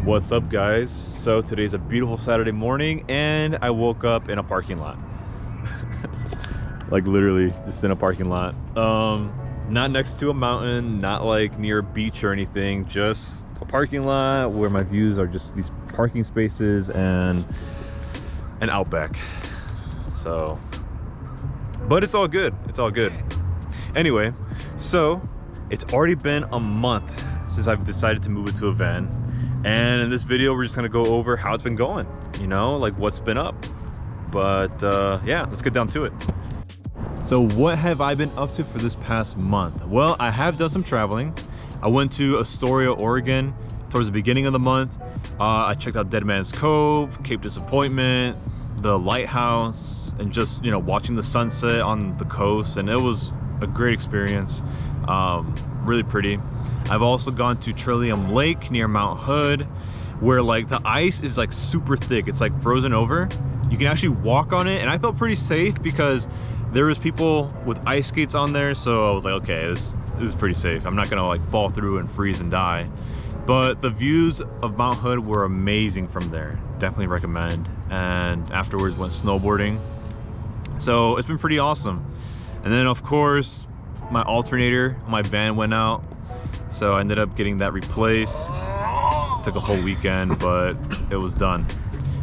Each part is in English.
What's up, guys? So today's a beautiful Saturday morning and I woke up in a parking lot. Like literally just in a parking lot. Not next to a mountain, not like near a beach or anything, just a parking lot where my views are just these parking spaces and an outback. So, but it's all good. It's all good. Anyway, so it's already been a month since I've decided to move into a van. And in this video, we're just gonna go over how it's been going, you know, like what's been up. But yeah, let's get down to it. So what have I been up to for this past month? Well, I have done some traveling. I went to Astoria, Oregon towards the beginning of the month. I checked out Dead Man's Cove, Cape Disappointment, the lighthouse, and just, you know, watching the sunset on the coast. And it was a great experience, really pretty. I've also gone to Trillium Lake near Mount Hood, where like the ice is like super thick. It's like frozen over. You can actually walk on it, and I felt pretty safe because there was people with ice skates on there. So I was like, okay, this is pretty safe. I'm not gonna like fall through and freeze and die. But the views of Mount Hood were amazing from there. Definitely recommend. And afterwards went snowboarding. So it's been pretty awesome. And then of course, my alternator, my van went out. So I ended up getting that replaced. It took a whole weekend, but it was done.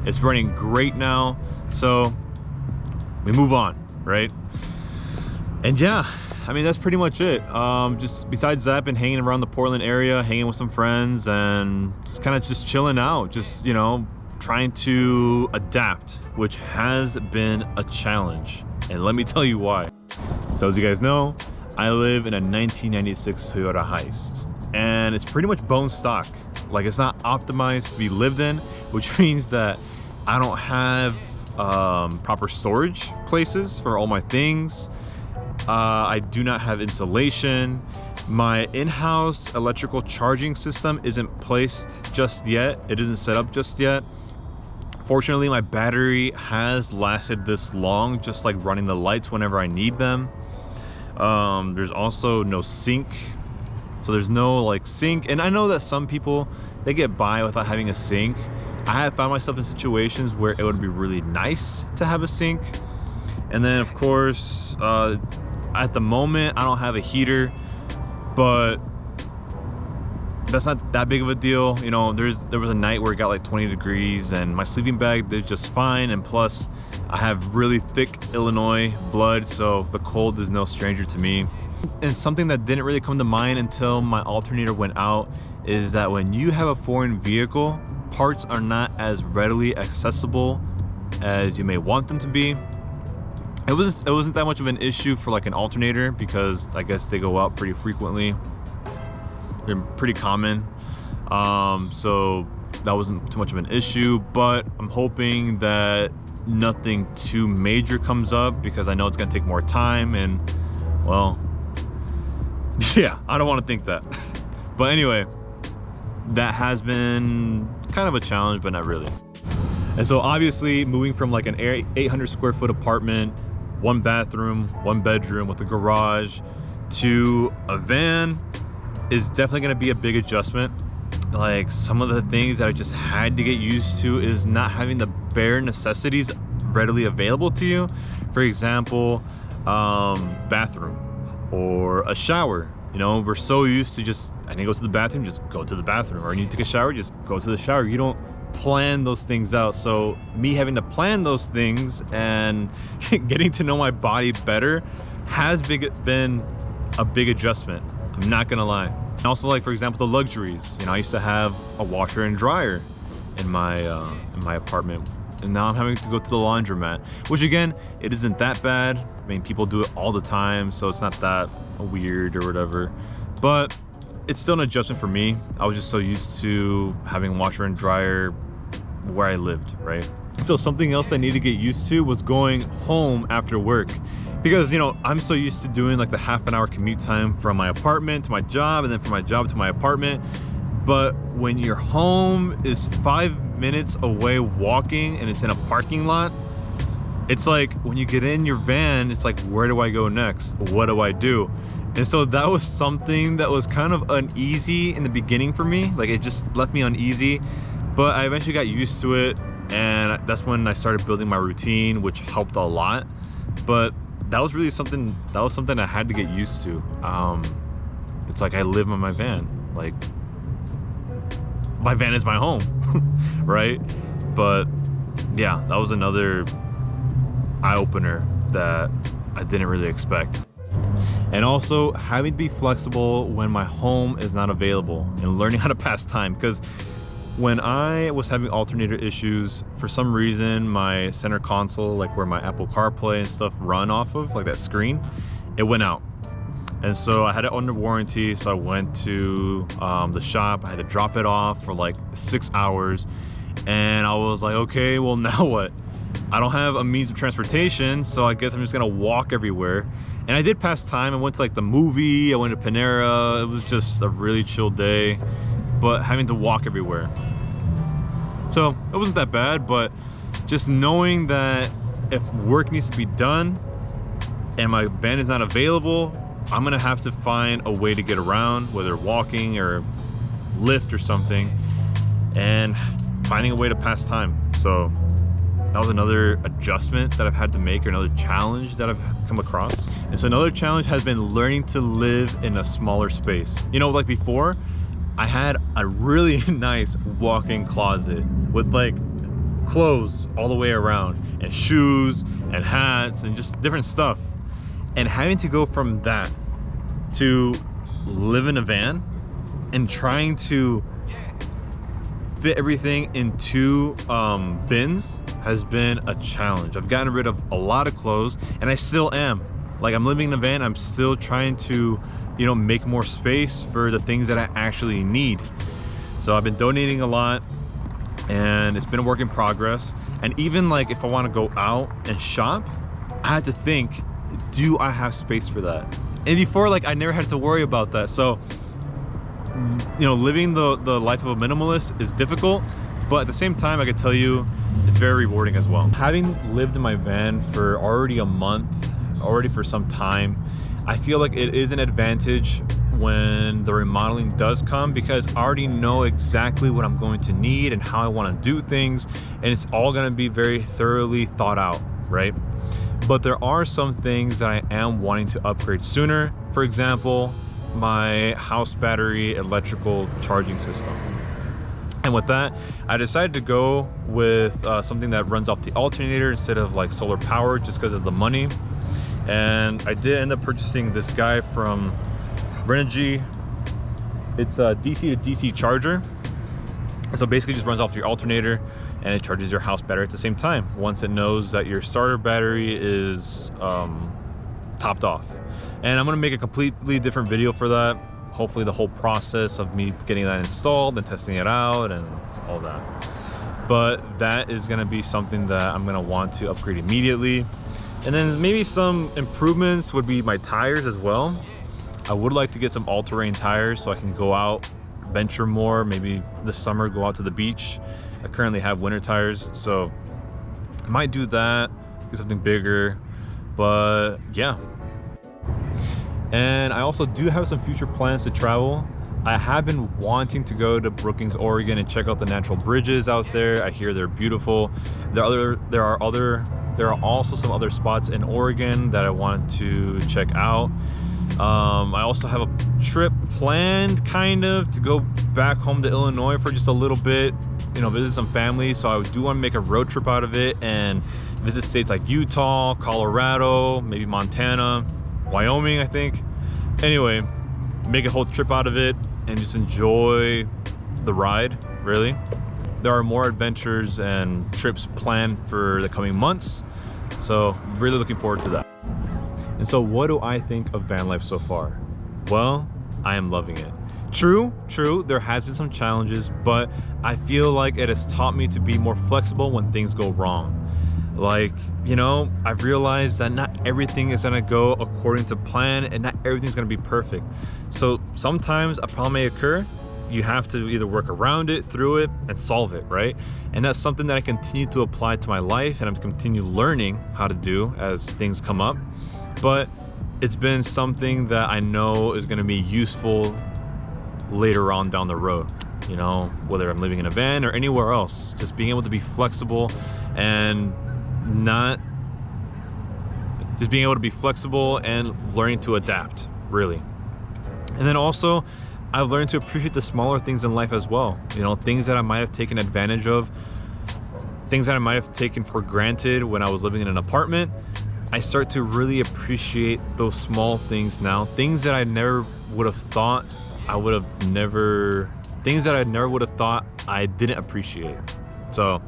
It's running great now. So we move on, right? And yeah, I mean, that's pretty much it. Just besides that, I've been hanging around the Portland area, hanging with some friends and just kind of just chilling out. Just, you know, trying to adapt, which has been a challenge. And let me tell you why. So as you guys know, I live in a 1996 Toyota Hiace, and it's pretty much bone stock. Like, it's not optimized to be lived in, which means that I don't have proper storage places for all my things. I do not have insulation. My in-house electrical charging system isn't placed just yet. It isn't set up just yet. Fortunately, my battery has lasted this long, just like running the lights whenever I need them. There's also no sink, so there's no like sink. And I know that some people, they get by without having a sink. I have found myself in situations where it would be really nice to have a sink. And then of course, at the moment I don't have a heater, but that's not that big of a deal. You know, there was a night where it got like 20 degrees and my sleeping bag did just fine. And plus I have really thick Illinois blood, so the cold is no stranger to me. And something that didn't really come to mind until my alternator went out is that when you have a foreign vehicle, parts are not as readily accessible as you may want them to be. It wasn't that much of an issue for like an alternator because I guess they go out pretty frequently. They're pretty common, so that wasn't too much of an issue. But I'm hoping that nothing too major comes up because I know it's gonna take more time, and well, yeah, I don't want to think that. But anyway, that has been kind of a challenge, but not really. And so obviously moving from like an 800 square foot apartment, one bathroom, one bedroom with a garage, to a van is definitely going to be a big adjustment. Like, some of the things that I just had to get used to is not having the bare necessities readily available to you. For example, bathroom or a shower. You know, we're so used to just, I need to go to the bathroom, just go to the bathroom, or I need to take a shower, just go to the shower. You don't plan those things out. So me having to plan those things and getting to know my body better has been a big adjustment. I'm not gonna lie. And also, like, for example, the luxuries. You know, I used to have a washer and dryer in my apartment, and now I'm having to go to the laundromat, which again, it isn't that bad. I mean, people do it all the time, so it's not that weird or whatever. But it's still an adjustment for me. I was just so used to having a washer and dryer where I lived, right? So something else I needed to get used to was going home after work. Because, you know, I'm so used to doing like the half-an-hour commute time from my apartment to my job, and then from my job to my apartment. But when your home is 5 minutes away walking and it's in a parking lot, it's like when you get in your van, it's like, where do I go next? What do I do? And so that was something that was kind of uneasy in the beginning for me. Like, it just left me uneasy. But I eventually got used to it, and that's when I started building my routine, which helped a lot. But that was really something I had to get used to. It's like I live in my van. Like, my van is my home, right? But yeah, that was another eye-opener that I didn't really expect. And also having to be flexible when my home is not available and learning how to pass time. Because when I was having alternator issues, for some reason my center console, like where my Apple CarPlay and stuff run off of, like that screen, it went out. And so I had it under warranty, so I went to the shop. I had to drop it off for like 6 hours, and I was like, okay, well, now what? I don't have a means of transportation, so I guess I'm just gonna walk everywhere. And I did pass time. I went to like the movie, I went to Panera. It was just a really chill day, but having to walk everywhere. So it wasn't that bad, but just knowing that if work needs to be done and my van is not available, I'm gonna have to find a way to get around, whether walking or Lyft or something, and finding a way to pass time. So that was another adjustment that I've had to make, or another challenge that I've come across. And so another challenge has been learning to live in a smaller space. You know, like before, I had a really nice walk-in closet with like clothes all the way around, and shoes and hats and just different stuff. And having to go from that to live in a van and trying to fit everything into bins has been a challenge. I've gotten rid of a lot of clothes, and I still am. Like, I'm living in a van, I'm still trying to, you know, make more space for the things that I actually need. So I've been donating a lot, and it's been a work in progress. And even like if I want to go out and shop, I had to think, do I have space for that? And before, like, I never had to worry about that. So, you know, living the life of a minimalist is difficult, but at the same time, I could tell you it's very rewarding as well. Having lived in my van for already a month, already for some time, I feel like it is an advantage when the remodeling does come, because I already know exactly what I'm going to need and how I want to do things, and it's all going to be very thoroughly thought out, right? But there are some things that I am wanting to upgrade sooner. For example, my house battery electrical charging system. And with that, I decided to go with something that runs off the alternator instead of like solar power, just because of the money. And I did end up purchasing this guy from Renogy. It's a DC to DC charger. So basically just runs off your alternator and it charges your house battery at the same time, once it knows that your starter battery is topped off. And I'm gonna make a completely different video for that. Hopefully the whole process of me getting that installed and testing it out and all that. But that is gonna be something that I'm gonna want to upgrade immediately. And then maybe some improvements would be my tires as well. I would like to get some all-terrain tires so I can go out, venture more, maybe this summer go out to the beach. I currently have winter tires, so I might do that, do something bigger, but yeah. And I also do have some future plans to travel. I have been wanting to go to Brookings, Oregon and check out the natural bridges out there. I hear they're beautiful. There are also some other spots in Oregon that I want to check out. I also have a trip planned, kind of, to go back home to Illinois for just a little bit, you know, visit some family. So I do want to make a road trip out of it and visit states like Utah, Colorado, maybe Montana, Wyoming, I think. Anyway, make a whole trip out of it and just enjoy the ride, really. There are more adventures and trips planned for the coming months, so really looking forward to that. And so what do I think of van life so far? Well, I am loving it. True, there has been some challenges, but I feel like it has taught me to be more flexible when things go wrong. Like, you know, I've realized that not everything is gonna go according to plan and not everything's gonna be perfect. So sometimes a problem may occur. You have to either work around it, through it, and solve it, right? And that's something that I continue to apply to my life, and I'm continue learning how to do as things come up. But it's been something that I know is gonna be useful later on down the road. you know, whether I'm living in a van or anywhere else. Just being able to be flexible and learning to adapt, really. And then also, I've learned to appreciate the smaller things in life as well. You know, things that I might have taken advantage of, things that I might have taken for granted when I was living in an apartment. I start to really appreciate those small things now. Things that I never would have thought things that I never would have thought I didn't appreciate. So,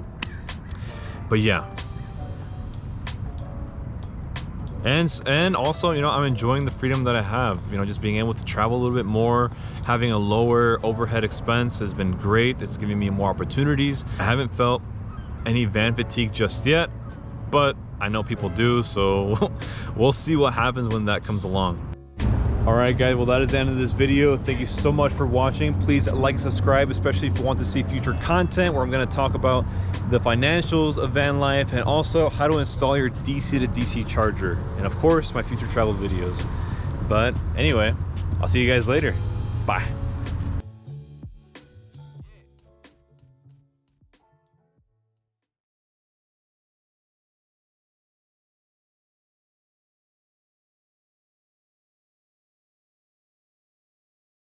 but yeah. And also, you know, I'm enjoying the freedom that I have. You know, just being able to travel a little bit more, having a lower overhead expense has been great. It's giving me more opportunities. I haven't felt any van fatigue just yet, but I know people do, so we'll see what happens when that comes along. All right, guys, well, that is the end of this video. Thank you so much for watching. Please like and subscribe, especially if you want to see future content where I'm going to talk about the financials of van life and also how to install your DC to DC charger, and of course my future travel videos. But anyway, I'll see you guys later. Bye.